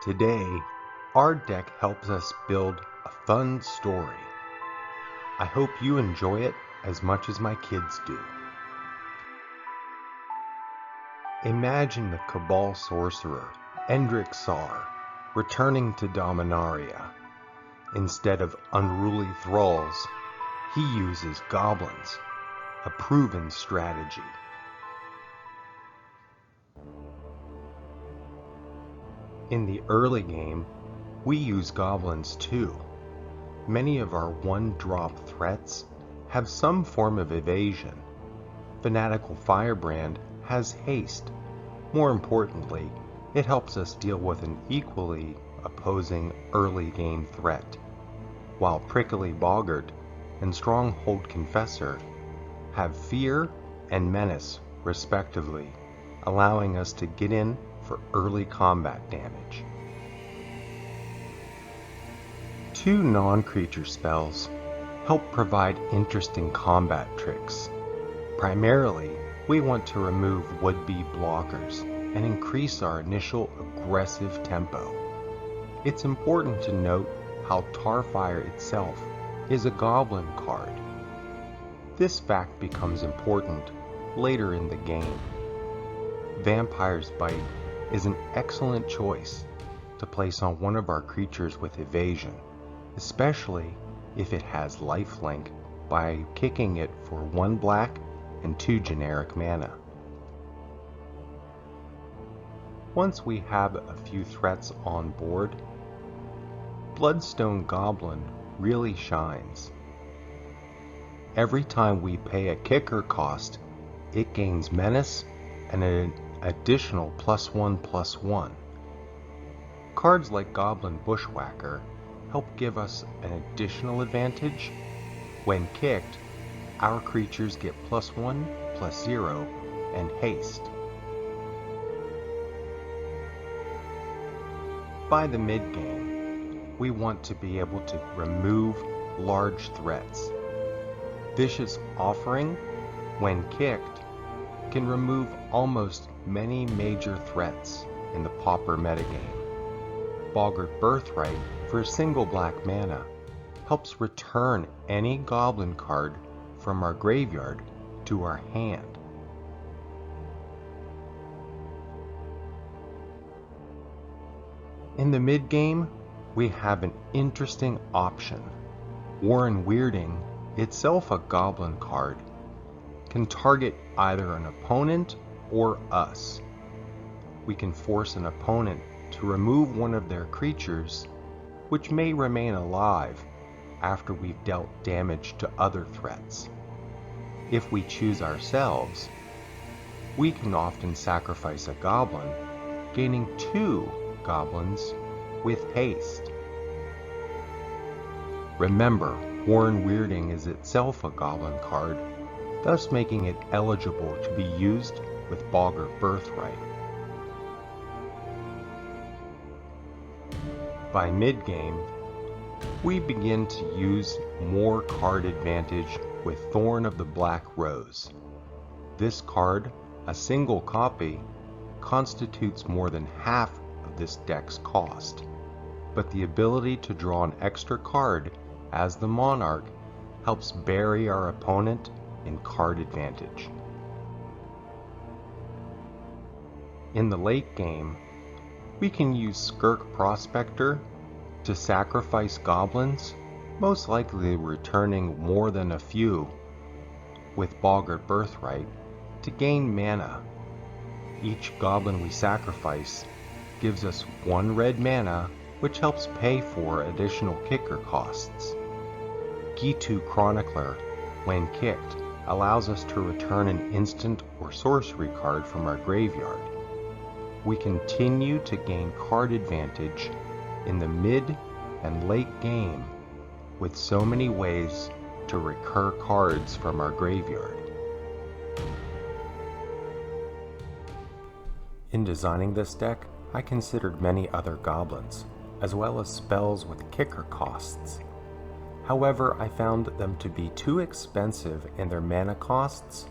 Today, our deck helps us build a fun story. I hope you enjoy it as much as my kids do. Imagine the Cabal sorcerer, Endrek Sahr, returning to Dominaria. Instead of unruly thralls, he uses goblins, a proven strategy. In the early game, we use goblins too. Many of our one-drop threats have some form of evasion. Fanatical Firebrand has haste. More importantly, it helps us deal with an equally opposing early game threat, while Prickly Boggart and Stronghold Confessor have fear and menace respectively, allowing us to get in for early combat damage. Two non-creature spells help provide interesting combat tricks. Primarily, we want to remove would-be blockers and increase our initial aggressive tempo. It's important to note how Tarfire itself is a goblin card. This fact becomes important later in the game. Vampire's Bite is an excellent choice to place on one of our creatures with evasion, especially if it has lifelink by kicking it for 1 black and 2 generic mana. Once we have a few threats on board, Bloodstone Goblin really shines. Every time we pay a kicker cost, it gains menace and an additional +1/+1. Cards like Goblin Bushwhacker help give us an additional advantage. When kicked, our creatures get +1/+0 and haste. By the mid-game, we want to be able to remove large threats. Vicious Offering, when kicked, can remove almost many major threats in the Pauper metagame. Boggart Birth Rite, for a single black mana, helps return any goblin card from our graveyard to our hand. In the mid-game, we have an interesting option. Warren Weirding, itself a goblin card, can target either an opponent or us. We can force an opponent to remove one of their creatures, which may remain alive after we've dealt damage to other threats. If we choose ourselves, we can often sacrifice a goblin, gaining 2 goblins with haste. Remember, Warren Weirding is itself a goblin card, thus making it eligible to be used with Boggart Birth Rite. By mid-game, we begin to use more card advantage with Thorn of the Black Rose. This card, a single copy, constitutes more than half of this deck's cost, but the ability to draw an extra card as the Monarch helps bury our opponent in card advantage. In the late game, we can use Skirk Prospector to sacrifice goblins, most likely returning more than a few, with Boggart Birth Rite to gain mana. Each goblin we sacrifice gives us 1 red mana, which helps pay for additional kicker costs. Ghitu Chronicler, when kicked, allows us to return an instant or sorcery card from our graveyard. We continue to gain card advantage in the mid and late game with so many ways to recur cards from our graveyard. In designing this deck, I considered many other goblins, as well as spells with kicker costs. However, I found them to be too expensive in their mana costs,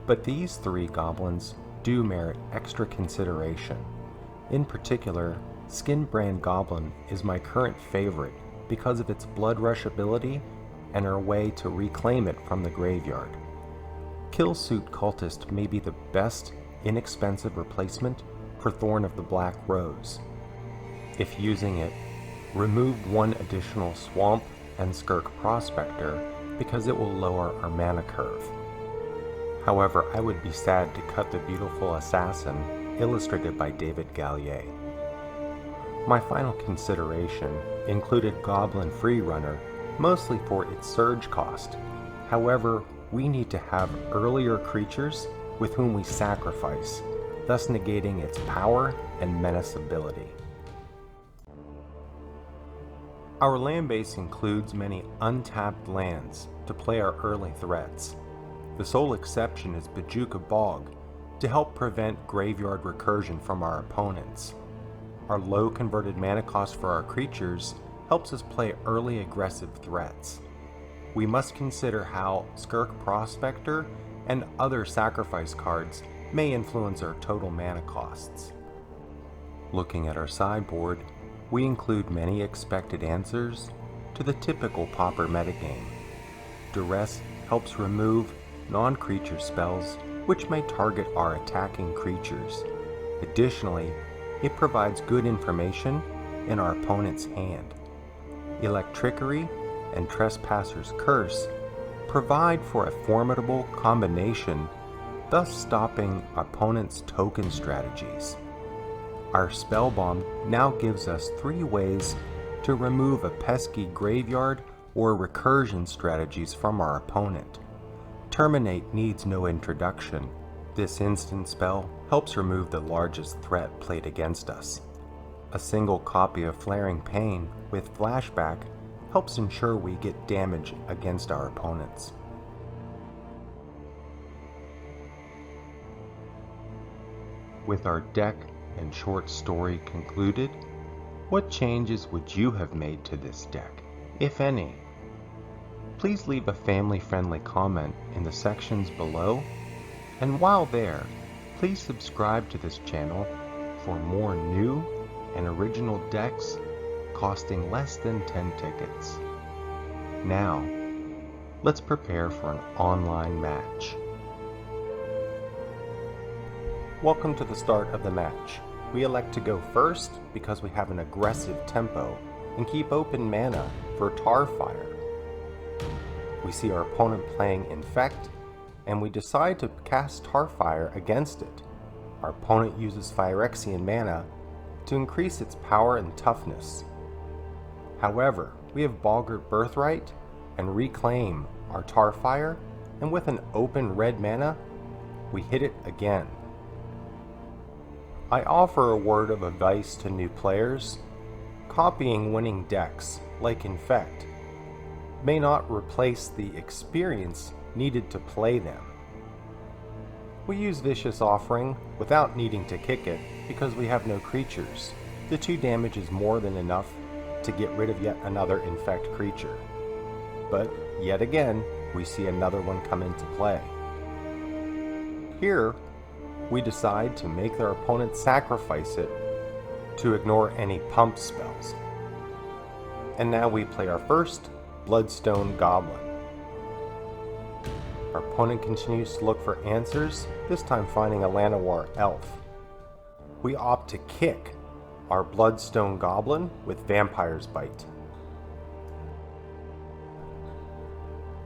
but these 3 goblins do merit extra consideration. In particular, Skinbrand Goblin is my current favorite because of its Blood Rush ability and our way to reclaim it from the graveyard. Killsuit Cultist may be the best inexpensive replacement for Thorn of the Black Rose. If using it, remove one additional Swamp and Skirk Prospector because it will lower our mana curve. However, I would be sad to cut the beautiful assassin illustrated by David Gallier. My final consideration included Goblin Freerunner, mostly for its surge cost. However, we need to have earlier creatures with whom we sacrifice, thus negating its power and menace ability. Our land base includes many untapped lands to play our early threats. The sole exception is Bojuka Bog to help prevent graveyard recursion from our opponents. Our low converted mana cost for our creatures helps us play early aggressive threats. We must consider how Skirk Prospector and other sacrifice cards may influence our total mana costs. Looking at our sideboard, we include many expected answers to the typical Pauper metagame. Duress helps remove non-creature spells which may target our attacking creatures. Additionally, it provides good information in our opponent's hand. Electrickery and Trespasser's Curse provide for a formidable combination, thus stopping opponents' token strategies. Our Spellbomb now gives us 3 ways to remove a pesky graveyard or recursion strategies from our opponent. Terminate needs no introduction. This instant spell helps remove the largest threat played against us. A single copy of Flaring Pain with Flashback helps ensure we get damage against our opponents. With our deck and short story concluded, what changes would you have made to this deck, if any? Please leave a family-friendly comment in the sections below, and while there, please subscribe to this channel for more new and original decks costing less than 10 tickets. Now, let's prepare for an online match. Welcome to the start of the match. We elect to go first because we have an aggressive tempo and keep open mana for Tarfire. We see our opponent playing Infect, and we decide to cast Tarfire against it. Our opponent uses Phyrexian mana to increase its power and toughness. However, we have Boggart Birth Rite and reclaim our Tarfire, and with an open red mana, we hit it again. I offer a word of advice to new players. Copying winning decks, like Infect, may not replace the experience needed to play them. We use Vicious Offering without needing to kick it because we have no creatures. The 2 damage is more than enough to get rid of yet another Infect creature. But yet again, we see another one come into play. Here, we decide to make their opponent sacrifice it to ignore any pump spells. And now we play our first Bloodstone Goblin. Our opponent continues to look for answers, this time finding a Llanowar Elf. We opt to kick our Bloodstone Goblin with Vampire's Bite.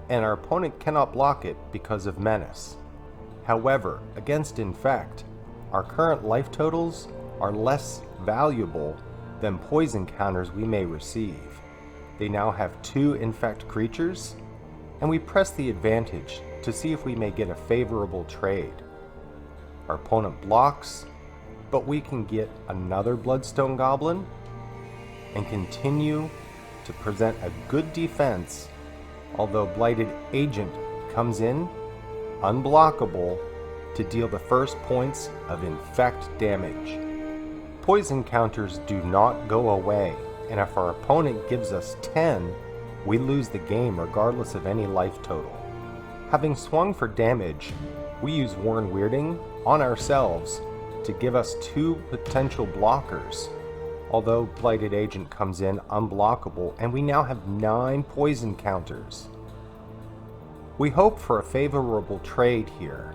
And our opponent cannot block it because of Menace. However, against Infect, our current life totals are less valuable than poison counters we may receive. They now have 2 Infect creatures, and we press the advantage to see if we may get a favorable trade. Our opponent blocks, but we can get another Bloodstone Goblin and continue to present a good defense, although Blighted Agent comes in unblockable to deal the first points of Infect damage. Poison counters do not go away, and if our opponent gives us 10, we lose the game regardless of any life total. Having swung for damage, we use Worn Weirding on ourselves to give us 2 potential blockers, although Blighted Agent comes in unblockable, and we now have 9 poison counters. We hope for a favorable trade here,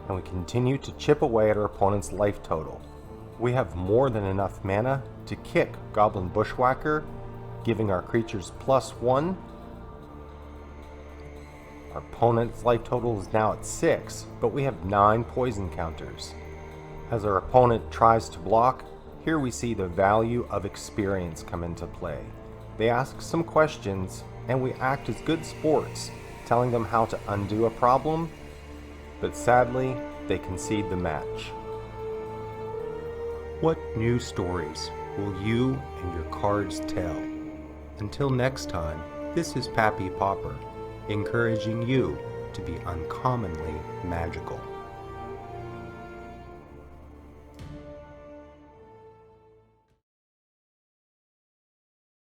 and we continue to chip away at our opponent's life total. We have more than enough mana to kick Goblin Bushwhacker, giving our creatures +1. Our opponent's life total is now at 6, but we have 9 poison counters. As our opponent tries to block, here we see the value of experience come into play. They ask some questions, and we act as good sports, telling them how to undo a problem, but sadly, they concede the match. What new stories will you and your cards tell? Until next time, this is Pappy Pauper, encouraging you to be uncommonly magical.